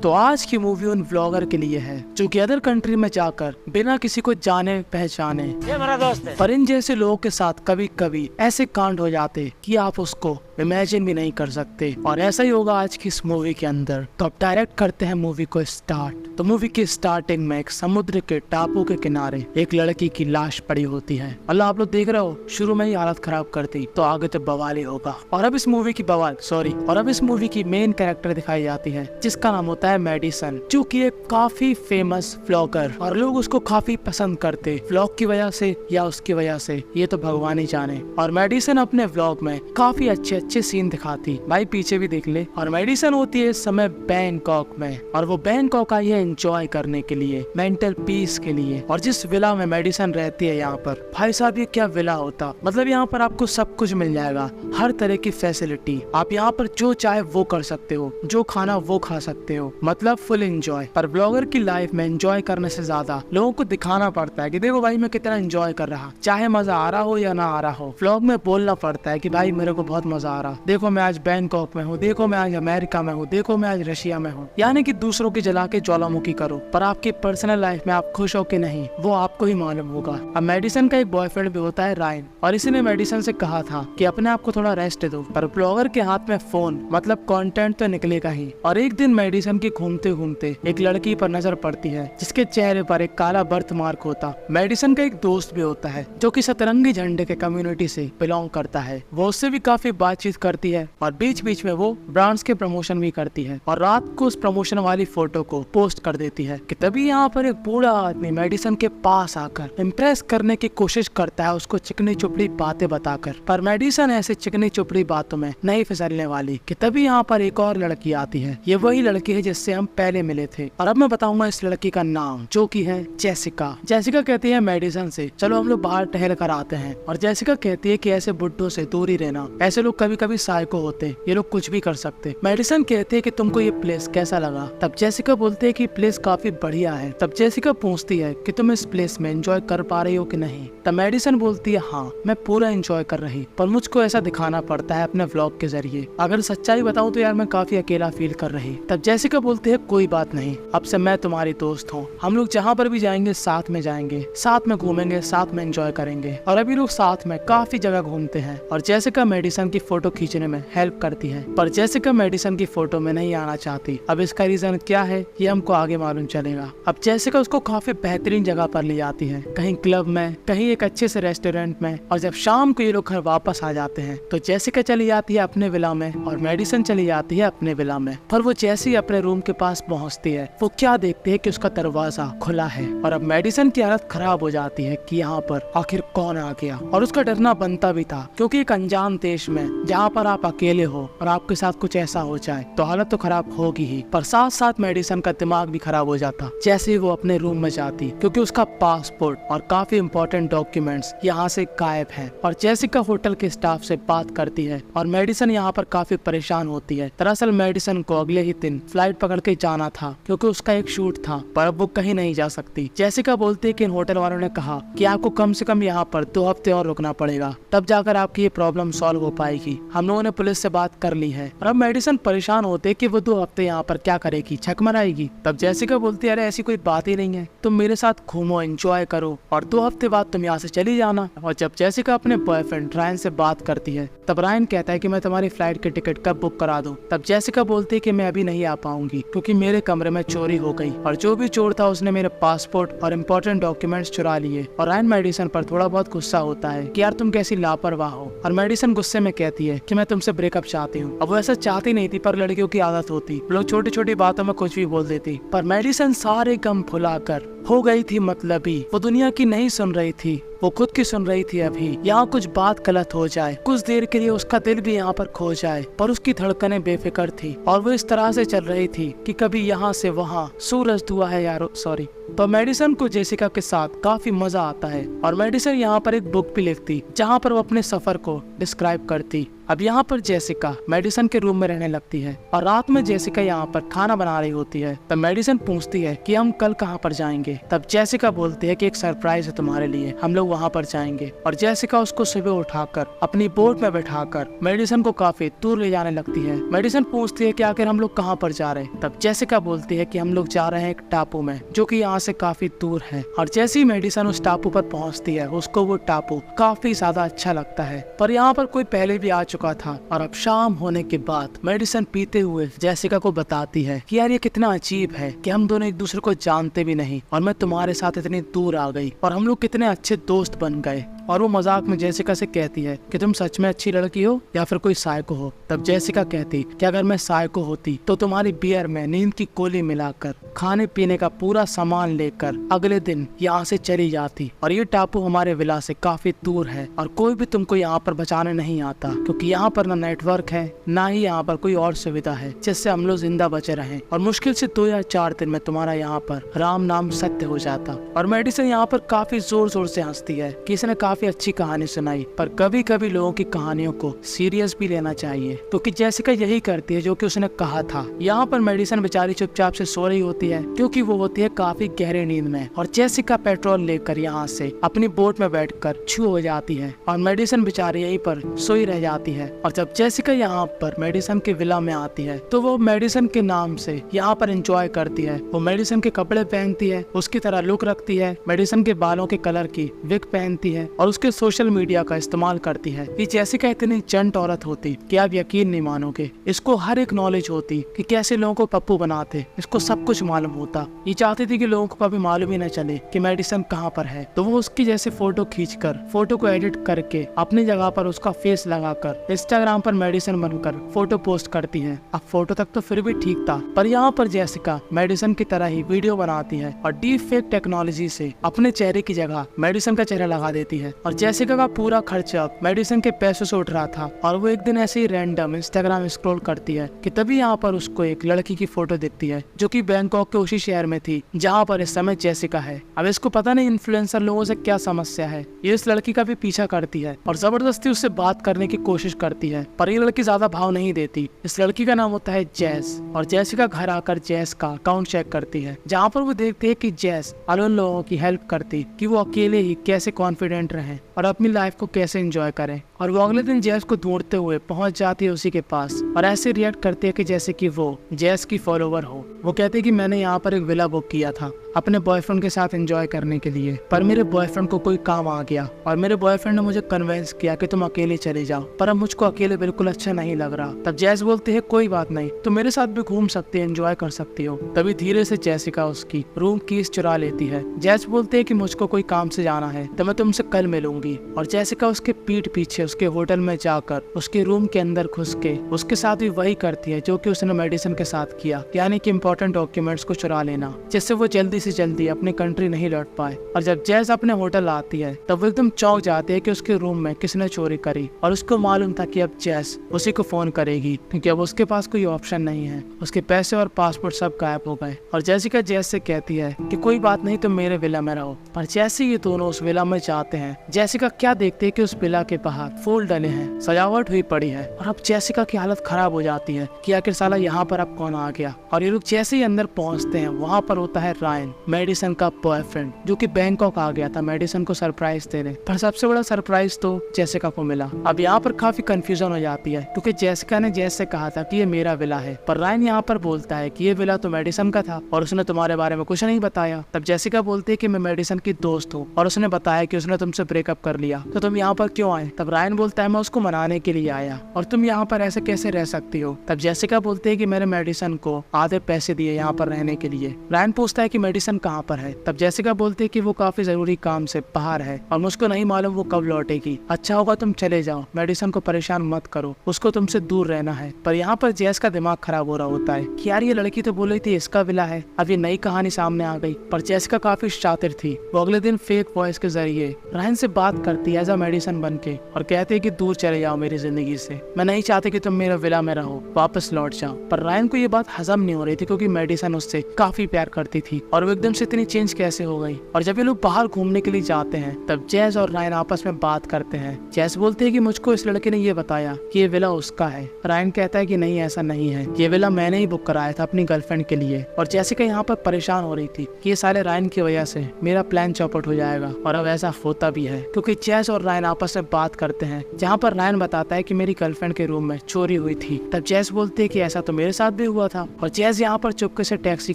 तो आज की मूवी उन व्लॉगर के लिए है जो कि अदर कंट्री में जाकर बिना किसी को जाने पहचाने ये मेरा दोस्त है। पर इन जैसे लोगों के साथ कभी कभी ऐसे कांड हो जाते कि आप उसको इमेजिन भी नहीं कर सकते। और ऐसा ही होगा आज की इस मूवी के अंदर। तो अब डायरेक्ट करते हैं मूवी को स्टार्ट। तो मूवी की स्टार्टिंग में एक समुद्र के टापू के किनारे एक लड़की की लाश पड़ी होती है। अल्लाह, आप लोग देख रहे हो, शुरू में ही हालत खराब करती तो आगे तो बवाल ही होगा। और अब इस मूवी की मेन कैरेक्टर दिखाई जाती है जिसका नाम होता है मेडिसन, जो कि एक काफी फेमस व्लॉगर, और लोग उसको काफी पसंद करते व्लॉग की वजह से या उसकी वजह से, ये तो भगवान ही जाने। और मेडिसन अपने व्लॉग में काफी अच्छे सीन दिखाती, भाई पीछे भी देख ले। और मेडिसन होती है इस समय बैंकॉक में, और वो बैंकॉक आई है एंजॉय करने के लिए, मेंटल पीस के लिए। और जिस विला में मेडिसन रहती है यहाँ पर, भाई साहब ये क्या विला होता, मतलब यहाँ पर आपको सब कुछ मिल जाएगा, हर तरह की फैसिलिटी। आप यहाँ पर जो चाहे वो कर सकते हो, जो खाना वो खा सकते हो, मतलब फुल एंजॉय। पर ब्लॉगर की लाइफ में एंजॉय करने से ज्यादा लोगों को दिखाना पड़ता है कि देखो भाई मैं कितना एंजॉय कर रहा, चाहे मजा आ रहा हो या ना आ रहा हो। व्लॉग में बोलना पड़ता है कि भाई मेरे को बहुत मजा आ रहा, देखो मैं आज बैंकॉक में हूँ, देखो मैं आज अमेरिका में हूँ, देखो मैं आज रशिया में हूँ। यानी कि दूसरों की जला के ज्वालामुखी करो, पर आपकी पर्सनल लाइफ में आप खुश हो कि नहीं वो आपको ही मालूम होगा। अब मेडिसन का एक बॉयफ्रेंड भी होता है रायन, और इसी ने मेडिसन से कहा था कि अपने आप को थोड़ा रेस्ट दो, पर ब्लॉगर के हाथ में फोन, मतलब कंटेंट तो निकलेगा ही। और एक दिन मेडिसन की घूमते घूमते एक लड़की पर नजर पड़ती है जिसके चेहरे पर एक काला बर्थ मार्क होता। मेडिसन का एक दोस्त भी होता है जो कि सतरंगी झंडे के कम्युनिटी से बिलोंग करता है। वो उससे भी काफी बातचीत करती है और बीच बीच में वो ब्रांड्स के प्रमोशन भी करती है, और रात को उस प्रमोशन वाली फोटो को पोस्ट कर देती है कि तभी यहाँ पर एक बूढ़ा आदमी मेडिसन के पास आकर इम्प्रेस करने की कोशिश करता है उसको चिकनी चुपड़ी बातें बताकर। पर मेडिसन ऐसे चिकनी चुपड़ी बातों में नहीं फिसलने वाली कि तभी यहाँ पर एक और लड़की आती है। ये वही लड़की है जिससे हम पहले मिले थे, और अब मैं बताऊंगा इस लड़की का नाम, जो कि है जेसिका। जेसिका कहती है मेडिसन से चलो हम लोग बाहर टहल कर आते हैं, और जेसिका कहती है कि ऐसे बुड्ढों से दूर ही रहना, ऐसे लोग कभी कभी साइको होते, ये लोग कुछ भी कर सकते। मेडिसन कहती है कि तुमको ये प्लेस कैसा लगा? तब जेसिका बोलती है कि प्लेस काफी बढ़िया है। तब जेसिका पूछती है कि तुम इस प्लेस में एंजॉय कर पा रही हो कि नहीं? तब मेडिसन बोलती है हाँ मैं पूरा एंजॉय कर रही, पर मुझको ऐसा दिखाना पड़ता है अपने व्लॉग के जरिए। अगर सच्चाई बताऊं तो यार मैं काफी अकेला फील कर रही। तब जेसिका बोलती है कोई बात नहीं, अब से मैं तुम्हारी दोस्त हूँ, हम लोग जहाँ पर भी जाएंगे साथ में जाएंगे, साथ में घूमेंगे, साथ में एंजॉय करेंगे। और अभी लोग साथ में काफी जगह घूमते हैं, और जेसिका मेडिसन की फोटो खींचने में हेल्प करती है। पर जेसिका मेडिसन की फोटो में नहीं आना चाहती। अब इसका रीजन क्या है ये हमको आगे मालूम चलेगा। अब जेसिका उसको काफी बेहतरीन जगह पर ले जाती है, कहीं क्लब में, कहीं एक अच्छे से रेस्टोरेंट में। और जब शाम को ये लोग घर वापस आ जाते हैं तो जेसिका चली जाती है अपने विला में और मेडिसन चली जाती है अपने विला में। पर वो जैसे ही अपने रूम के पास पहुंचती है वो क्या देखती है कि उसका दरवाजा खुला है। और अब मेडिसन की हालत खराब हो जाती है कि यहाँ पर आखिर कौन आ गया। और उसका डरना बनता भी था, क्योंकि एक अनजान देश में जहाँ पर आप अकेले हो और आपके साथ कुछ ऐसा हो जाए तो हालत तो खराब होगी ही, पर साथ साथ मेडिसन का दिमाग भी खराब हो जाता जैसे ही वो अपने रूम में जाती, क्योंकि उसका पासपोर्ट और काफी इंपॉर्टेंट डॉक्यूमेंट्स यहाँ से गायब है। और जेसिका होटल के स्टाफ से बात करती है और मेडिसन यहाँ पर काफी परेशान होती है। दरअसल मेडिसन को अगले ही दिन फ्लाइट पकड़ के जाना था, क्योंकि उसका एक शूट था, पर अब वो कहीं नहीं जा सकती। जेसिका बोलती है कि इन होटल वालों ने कहा कि आपको कम से कम यहाँ पर 2 हफ्ते और रुकना पड़ेगा, तब जाकर आपकी ये प्रॉब्लम सॉल्व हो पाएगी। हम लोगों ने पुलिस से बात कर ली है। और अब मेडिसन परेशान होते कि वो 2 हफ्ते यहाँ पर क्या करेगी, छक मराएगी। तब जेसिका बोलती है अरे ऐसी कोई बात ही नहीं है, तुम मेरे साथ घूमो, एंजॉय करो, और 2 हफ्ते बाद तुम यहाँ से चली जाना। और जब जेसिका अपने बॉयफ्रेंड रायन से बात करती है तब रायन कहता है कि मैं तुम्हारी फ्लाइट की टिकट कब बुक करा दूं। तब जेसिका बोलती है कि मैं अभी नहीं आ पाऊंगी, क्योंकि मेरे कमरे में चोरी हो गई, और जो भी चोर था उसने मेरे पासपोर्ट और इम्पोर्टेंट डॉक्यूमेंट्स चुरा लिए। और रायन मेडिसन पर थोड़ा बहुत गुस्सा होता है कि यार तुम कैसी लापरवाह हो। और मेडिसन गुस्से में कहती है कि मैं तुमसे ब्रेकअप चाहती हूँ। अब वो ऐसा चाहती नहीं थी, पर लड़कियों की आदत होती, लोग छोटी छोटी बातों में कुछ भी बोल देती। पर मेडिसन सारे गम भुलाकर हो गई थी मतलबी, वो दुनिया की नहीं सुन रही थी, वो खुद की सुन रही थी। अभी यहाँ कुछ बात गलत हो जाए, कुछ देर के लिए उसका दिल भी यहाँ पर खो जाए, पर उसकी धड़कनें बेफिक्र थी, और वो इस तरह से चल रही थी कि कभी यहाँ से वहाँ सूरज धुआ है यारो, सॉरी। तो मेडिसन को जेसिका के साथ काफी मजा आता है, और मेडिसन यहाँ पर एक बुक भी लिखती जहाँ पर वो अपने सफर को डिस्क्राइब करती। अब यहाँ पर जेसिका मेडिसन के रूम में रहने लगती है और रात में जेसिका यहाँ पर खाना बना रही होती है। तब मेडिसन पूछती है कि हम कल कहाँ पर जाएंगे। तब जेसिका बोलती है कि एक सरप्राइज है तुम्हारे लिए, हम लोग वहाँ पर जाएंगे। और जेसिका उसको सुबह उठाकर अपनी बोट में बैठाकर मेडिसन को काफी दूर ले जाने लगती है। मेडिसन पूछती है कि आखिर हम लोग कहाँ पर जा रहे हैं। तब जेसिका बोलती है कि हम लोग जा रहे हैं एक टापू में जो कि यहाँ से काफी दूर है। और जैसे ही मेडिसन उस टापू पर पहुँचती है उसको वो टापू काफी ज्यादा अच्छा लगता है, पर यहाँ पर कोई पहले भी आ चुका था। और अब शाम होने के बाद मेडिसन पीते हुए जेसिका को बताती है कि यार ये कितना अजीब है कि हम दोनों एक दूसरे को जानते भी नहीं और मैं तुम्हारे साथ इतनी दूर आ गई और हम लोग कितने अच्छे दोस्त बन गए। और वो मजाक में जेसिका से कहती है कि तुम सच में अच्छी लड़की हो या फिर कोई साइको हो। तब जेसिका कहती कि अगर मैं साइको होती तो तुम्हारी बियर में नींद की गोली मिलाकर खाने पीने का पूरा सामान लेकर अगले दिन यहाँ से चली जाती। और ये टापू हमारे विला से काफी दूर है और कोई भी तुमको यहाँ पर बचाने नहीं आता, क्योंकि यहाँ पर ना नेटवर्क है ना ही यहाँ पर कोई और सुविधा है जिससे हम लोग जिंदा बचे रहें। और मुश्किल से 2 या 4 दिन में तुम्हारा यहाँ पर राम नाम सत्य हो जाता। और मेडिसन यहाँ पर काफी जोर जोर से हंसती है कि इसने काफी अच्छी कहानी सुनाई, पर कभी कभी लोगों की कहानियों को सीरियस भी लेना चाहिए, क्योंकि जेसिका यही करती है जो कि उसने कहा था। यहाँ पर मेडिसन बेचारी चुपचाप से सो रही होती है क्योंकि वो होती है काफी गहरे नींद में। और जेसिका पेट्रोल लेकर यहाँ से अपनी बोट में बैठकर छू हो जाती है और मेडिसन बेचारी यहीं पर सोई रह जाती है। और जब जेसिका यहाँ पर मेडिसन के विला में आती है तो वो मेडिसन के नाम से यहाँ पर एंजॉय करती है। वो मेडिसन के कपड़े पहनती है, उसकी तरह लुक रखती है, मेडिसन के बालों के कलर की विग पहनती है और उसके सोशल मीडिया का इस्तेमाल करती है। ये जेसिका इतनी चंट औरत होती कि आप यकीन नहीं मानोगे, इसको हर एक नॉलेज होती कि कैसे लोगों को पप्पू बनाते, इसको सब कुछ मालूम होता। ये चाहती थी कि लोगों को कभी मालूम ही न चले कि मेडिसन कहाँ पर है। तो वो उसकी जैसे फोटो खींचकर फोटो को एडिट करके अपनी जगह पर उसका फेस लगाकर इंस्टाग्राम पर मेडिसन बनकर फोटो पोस्ट करती है। अब फोटो तक तो फिर भी ठीक था, पर यहाँ पर जेसिका मेडिसन की तरह ही वीडियो बनाती है और डीप फेक टेक्नोलॉजी से अपने चेहरे की जगह मेडिसन का चेहरा लगा देती है। और जेसिका का पूरा खर्चा मेडिसन के पैसों से उठ रहा था। और वो एक दिन ऐसे ही रैंडम इंस्टाग्राम स्क्रॉल करती है कि तभी यहाँ पर उसको एक लड़की की फोटो दिखती है जो कि बैंकॉक के उसी शहर में थी जहाँ पर इस समय जेसिका है। अब इसको पता नहीं इन्फ्लुएंसर लोगों से क्या समस्या है, ये इस लड़की का भी पीछा करती है और जबरदस्ती उससे बात करने की कोशिश करती है, पर ये लड़की ज्यादा भाव नहीं देती। इस लड़की का नाम होता है जैस और जेसिका घर आकर जैस का अकाउंट चेक करती है, जहाँ पर वो देखते है कि जैस अलोन लोगों की हेल्प करती कि वो अकेले ही कैसे कॉन्फिडेंट रहें और अपनी लाइफ को कैसे एंजॉय करें। और वो अगले दिन जैस को ढूंढते हुए पहुंच जाती है उसी के पास और ऐसे रिएक्ट करती है कि जैसे कि वो जैस की फॉलोवर हो। वो कहते हैं कि मैंने यहाँ पर एक विला बुक किया था अपने बॉयफ्रेंड के साथ एंजॉय करने के लिए, पर मेरे बॉयफ्रेंड को कोई काम आ गया और मेरे बॉयफ्रेंड ने मुझे कन्विंस किया कि तुम अकेले चले जाओ, पर अब मुझको अकेले बिल्कुल अच्छा नहीं लग रहा। तब जैस बोलते है कोई बात नहीं, तुम मेरे साथ भी घूम सकती है, एंजॉय कर सकती हो। तभी धीरे से जेसिका उसकी रूम कीज चुरा लेती है। जैस बोलते है कि मुझको कोई काम से जाना है तो मैं तुमसे कल मिलूंगी। और जेसिका उसके पीठ पीछे उसके होटल में जाकर उसके रूम के अंदर घुस के उसके साथ भी वही करती है जो कि उसने मेडिसन के साथ किया, यानी कि इम्पोर्टेंट डॉक्यूमेंट्स को चुरा लेना, जिससे वो जल्दी से जल्दी अपनी कंट्री नहीं लौट पाए। और जब जैस अपने होटल आती है तब वो एकदम चौंक जाती है कि उसके रूम में किसने चोरी करी। और उसको मालूम था कि अब जैस उसी को फोन करेगी क्योंकि अब उसके पास कोई ऑप्शन नहीं है, उसके पैसे और पासपोर्ट सब गायब हो गए। और जेसिका जैस से कहती है कि कोई बात नहीं, तुम मेरे विला में रहो। पर जैसे ये दोनों उस विला में जाते हैं, जेसिका क्या देखते है कि उस विला के बाहर फूल डले हैं, सजावट हुई पड़ी है। और अब जेसिका की हालत खराब हो जाती है कि आखिर साला यहाँ पर अब कौन आ गया। और ये लोग जैसे ही अंदर पहुंचते हैं वहाँ पर होता है रायन, मेडिसन का बॉयफ्रेंड, जो कि बैंकॉक आ गया था मेडिसन को सरप्राइज देने। पर सबसे बड़ा सरप्राइज तो जेसिका को मिला। अब यहाँ पर काफी कंफ्यूजन हो जाती है क्योंकि जेसिका ने जैस से कहा था कि ये मेरा विला है, पर रायन यहाँ पर बोलता है कि ये विला तो मेडिसन का था और उसने तुम्हारे बारे में कुछ नहीं बताया। तब जेसिका बोलती है कि मैं मेडिसन की दोस्त हूँ और उसने बताया कि उसने तुमसे ब्रेकअप कर लिया, तो तुम यहाँ पर क्यों आए। तब रायन बोलता है मैं उसको मनाने के लिए आया और तुम यहाँ पर ऐसे कैसे रह सकती हो। तब जेसिका बोलती है कि मैंने मेडिसन को आधे पैसे दिए यहाँ पर रहने के लिए। रायन पूछता है कि मेडिसन कहाँ पर है। तब जेसिका बोलती है कि वो काफी जरूरी काम से बाहर है और मुझको नहीं मालूम वो कब लौटेगी। अच्छा होगा तुम चले जाओ, मेडिसन को परेशान मत करो, उसको तुमसे दूर रहना है। पर यहाँ पर जैस का दिमाग खराब हो रहा होता है कि यार ये लड़की तो बोल रही थी इसका विला है, अब ये नई कहानी सामने आ गई। पर जेसिका काफी शातिर थी, वो अगले दिन फेक वॉइस के जरिए रायन से बात बात करती है एज अ मेडिसिन बन के और कहती है कि दूर चले जाओ मेरी जिंदगी से, मैं नहीं चाहती कि तुम मेरे विला में रहो, वापस लौट जाओ। पर रायन को ये बात हजम नहीं हो रही थी क्योंकि मेडिसिन उससे काफी प्यार करती थी और वो एकदम से इतनी चेंज कैसे हो गई। और जब ये लोग बाहर घूमने के लिए जाते हैं तब जैस और रायन आपस में बात करते हैं। जैस बोलते है कि मुझको इस लड़के ने ये बताया कि ये विला उसका है। रायन कहता है कि नहीं, ऐसा नहीं है, ये विला मैंने ही बुक कराया था अपनी गर्लफ्रेंड के लिए। और जैसिका यहाँ पर परेशान हो रही थी कि ये साले रायन की वजह से मेरा प्लान चौपट हो जाएगा और अब ऐसा होता भी है क्योंकि जैस और रायन आपस में बात करते हैं जहाँ पर रायन बताता है कि मेरी गर्लफ्रेंड के रूम में चोरी हुई थी। तब जैस बोलती है कि ऐसा तो मेरे साथ भी हुआ था। और जैस यहाँ पर चुपके से टैक्सी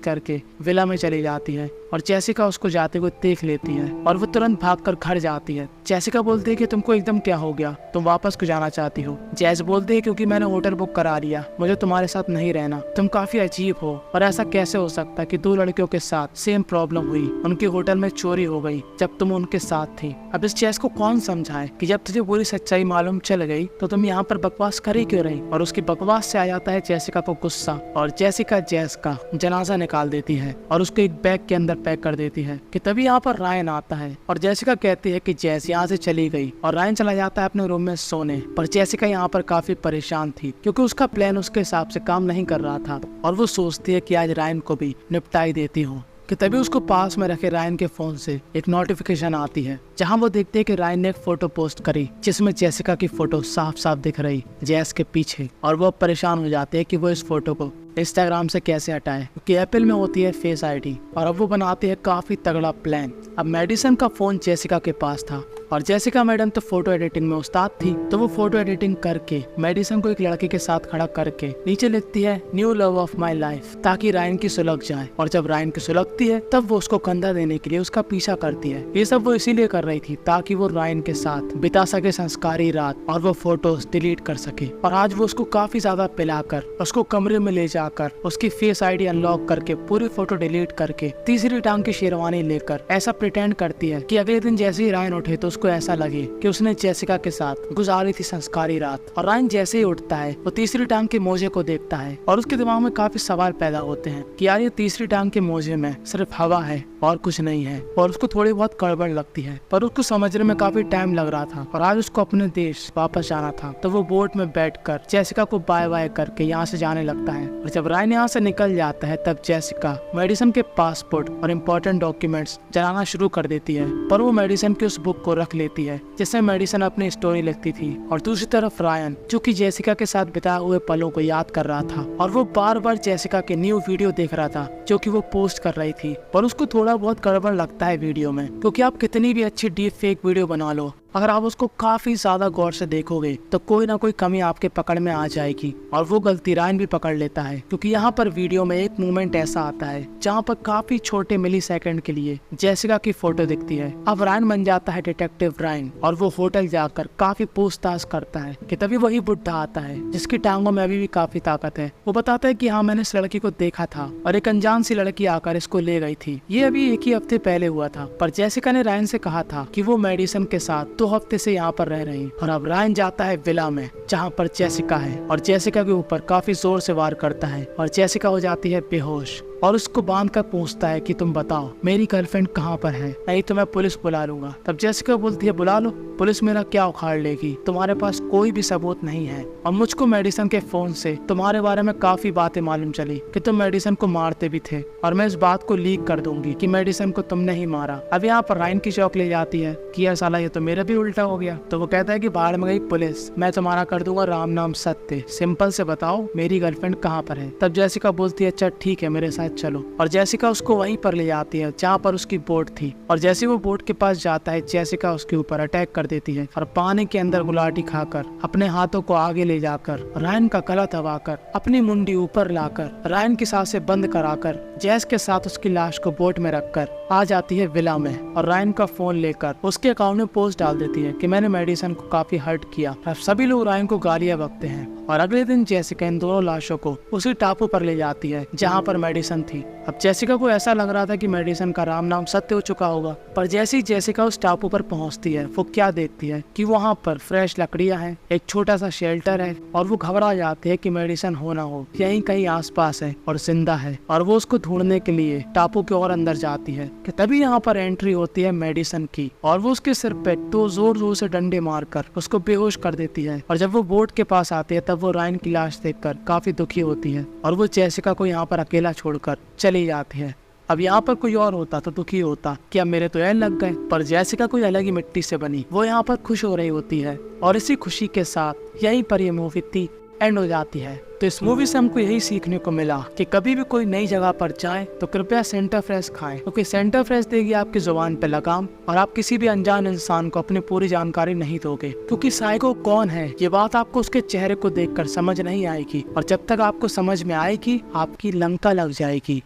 करके विला में चली जाती है और जैसिका उसको जाते हुए देख लेती है और वो तुरंत भागकर घर जाती है। जैसिका बोलती है कि तुमको एकदम क्या हो गया, तुम वापस क्यों जाना चाहती हो। जैस बोलती है क्योंकि मैंने होटल बुक करा लिया, मुझे तुम्हारे साथ नहीं रहना, तुम काफी अजीब हो और ऐसा कैसे हो सकता है कि दो लड़कियों के साथ सेम प्रॉब्लम हुई, उनके होटल में चोरी हो गई जब तुम उनके साथ थी। अब इस जैस को कौन समझाए कि जब तुझे पूरी सच्चाई मालूम चल गई तो तुम यहाँ पर बकवास कर ही क्यों रही। और उसकी बकवास से आ जाता है जैसिका को गुस्सा और जैसिका जैस का जनाजा निकाल देती है और उसको एक बैग के अंदर पैक कर देती है कि तभी यहाँ पर रायन आता है और जैसिका कहती है कि जैस यहाँ से चली गई और रायन चला जाता है अपने रूम में सोने। पर जैसिका यहाँ पर काफी परेशान थी क्योंकि उसका प्लान उसके हिसाब से काम नहीं कर रहा था और वो सोचती है कि आज रायन को भी निपटाई देती हूँ कि तभी उसको पास में रखे रायन के फोन से एक नोटिफिकेशन आती है जहां वो देखते हैं कि रायन ने एक फोटो पोस्ट करी जिसमें जैसिका की फोटो साफ साफ दिख रही जैस के पीछे। और वो परेशान हो जाते हैं कि वो इस फोटो को इंस्टाग्राम से कैसे हटाए क्योंकि एप्पल में होती है फेस आईडी। और अब वो बनाती है काफी तगड़ा प्लान। अब मेडिसन का फोन जैसिका के पास था और जैसिका मैडम तो फोटो एडिटिंग में उस्ताद थी, तो वो फोटो एडिटिंग करके मेडिसन को एक लड़के के साथ खड़ा करके नीचे लिखती है new love of my life ताकि रायन की सुलग जाए। और जब रायन की सुलगती है तब वो उसको कंधा देने के लिए उसका पीछा करती है। ये सब वो इसीलिए कर रही थी ताकि वो रायन के साथ बिता सके संस्कारी रात और वो फोटोज डिलीट कर सके। और आज वो उसको काफी ज्यादा पिलाकर उसको कमरे में ले जाकर उसकी फेस आईडी अनलॉक करके पूरी फोटो डिलीट करके तीसरी टांग की शेरवानी लेकर ऐसा प्रिटेंड करती है कि अगले दिन जैसे ही रायन उठे तो उसको ऐसा लगे कि उसने जैसिका के साथ गुजारी थी संस्कारी रात। और रायन जैसे ही उठता है वो तीसरी टांग के मोजे को देखता है और उसके दिमाग में काफी सवाल पैदा होते हैं कि यार ये तीसरी टांग के मोजे में सिर्फ हवा है और कुछ नहीं है। और उसको थोड़ी बहुत गड़बड़ लगती है पर उसको समझने में काफी टाइम लग रहा था और आज उसको अपने देश वापस जाना था। तो वो बोट में बैठकर जैसिका को बाय बाय करके यहाँ से जाने लगता है। और जब रायन यहाँ से निकल जाता है तब जैसिका मेडिसन के पासपोर्ट और इम्पोर्टेंट डॉक्यूमेंट्स जलाना शुरू कर देती है। पर वो मेडिसन की उस बुक को रख लेती है जिसमें मेडिसन अपनी स्टोरी लिखती थी। और दूसरी तरफ रायन जो कि जैसिका के साथ बिताए हुए पलों को याद कर रहा था और वो बार बार जैसिका के न्यू वीडियो देख रहा था जो कि वो पोस्ट कर रही थी। पर उसको थोड़ा बहुत गड़बड़ लगता है वीडियो में क्योंकि आप कितनी भी अच्छी डीप फेक वीडियो बना लो, अगर आप उसको काफी ज्यादा गौर से देखोगे तो कोई ना कोई कमी आपके पकड़ में आ जाएगी। और वो गलती रायन भी पकड़ लेता है क्योंकि यहाँ पर वीडियो में एक मोमेंट ऐसा आता है जहाँ पर काफी छोटे मिली सेकंड के लिए जैसिका की फोटो दिखती है। अब रायन बन जाता है डिटेक्टिव रायन और वो होटल जाकर काफी पूछताछ करता है कि तभी वही बुढ़ा आता है जिसकी टांगों में अभी भी काफी ताकत है। वो बताता है कि हाँ, मैंने इस लड़की को देखा था और एक अनजान सी लड़की आकर इसको ले गई थी। ये अभी एक ही हफ्ते पहले हुआ था। पर जैसिका ने रायन से कहा था कि वो मेडिसन के साथ 2 हफ्ते से यहाँ पर रह रही। और अब रायन जाता है विला में जहाँ पर जैसिका है और जैसिका के ऊपर काफी जोर से वार करता है और जैसिका हो जाती है बेहोश और उसको बांध कर पूछता है कि तुम बताओ मेरी गर्लफ्रेंड कहाँ पर है, नहीं तो मैं पुलिस बुला लूंगा। तब जैसिका बोलती है बुला लो, पुलिस मेरा क्या उखाड़ लेगी, तुम्हारे पास कोई भी सबूत नहीं है। और मुझको मेडिसन के फोन से तुम्हारे बारे में काफी बातें मालूम चली कि तुम मेडिसन को मारते भी थे और मैं इस बात को लीक कर दूंगी कि मेडिसन को तुमने ही मारा। अब यहाँ पर रायन की चौक ले जाती है कि यार साला ये तो मेरा भी उल्टा हो गया। तो वो कहता है कि बाहर में गई पुलिस, मैं तुम्हारा कर दूंगा राम नाम सत्य, सिंपल से बताओ मेरी गर्लफ्रेंड कहाँ पर है। तब जैसिका बोलती है अच्छा ठीक है मेरे साथ चलो। और जैसिका उसको वहीं पर ले जाती है जहाँ पर उसकी बोट थी। और जैसे वो बोट के पास जाता है जैसिका उसके ऊपर अटैक कर देती है और पानी के अंदर गुलाटी खाकर अपने हाथों को आगे ले जाकर रायन का गला दबाकर अपनी मुंडी ऊपर लाकर रायन की सांसें बंद कराकर जैस के साथ उसकी लाश को बोट में रखकर आ जाती है विला में और रायन का फोन लेकर उसके अकाउंट में पोस्ट डाल देती है कि मैंने मेडिसन को काफी हर्ट किया। अब सभी लोग रायन को गालियां बकते हैं और अगले दिन जेसिका इन दोनों लाशों को उसी टापू पर ले जाती है जहाँ पर मेडिसन थी। अब जेसिका को ऐसा लग रहा था कि मेडिसन का राम नाम सत्य हो चुका होगा, पर जैसे ही जेसिका उस टापू पर पहुंचती है वो क्या देखती है कि वहाँ पर फ्रेश लकड़ियां हैं, एक छोटा सा शेल्टर है, और वो घबरा जाती है कि मेडिसन हो ना हो यहीं कहीं आसपास है और जिंदा है, और वो उसको ढूंढने के लिए टापू के और अंदर जाती है कि तभी यहाँ पर एंट्री होती है मेडिसन की, और वो उसके सिर पे दो जोर जोर से डंडे मारकर उसको बेहोश कर देती है। और जब वो बोट के पास आती है तब वो रायन की लाश देखकर काफी दुखी होती है और वो जेसिका को यहाँ पर अकेला छोड़कर चली जाती है। अब यहाँ पर कोई और होता तो दुखी होता कि अब मेरे तो एन लग गए, पर जेसिका कोई अलग ही मिट्टी से बनी वो यहाँ पर खुश हो रही होती है, और इसी खुशी के साथ यहीं पर ये मूवी एंड हो जाती है। तो इस मूवी से हमको यही सीखने को मिला कि कभी भी कोई नई जगह पर जाएं तो कृपया सेंटर फ्रेश खाएं, क्योंकि सेंटर फ्रेश देगी आपकी जुबान पे लगाम, और आप किसी भी अनजान इंसान को अपनी पूरी जानकारी नहीं दोगे, क्योंकि साइको कौन है ये बात आपको उसके चेहरे को देखकर समझ नहीं आएगी, और जब तक आपको समझ में आएगी आपकी लंका लग जाएगी।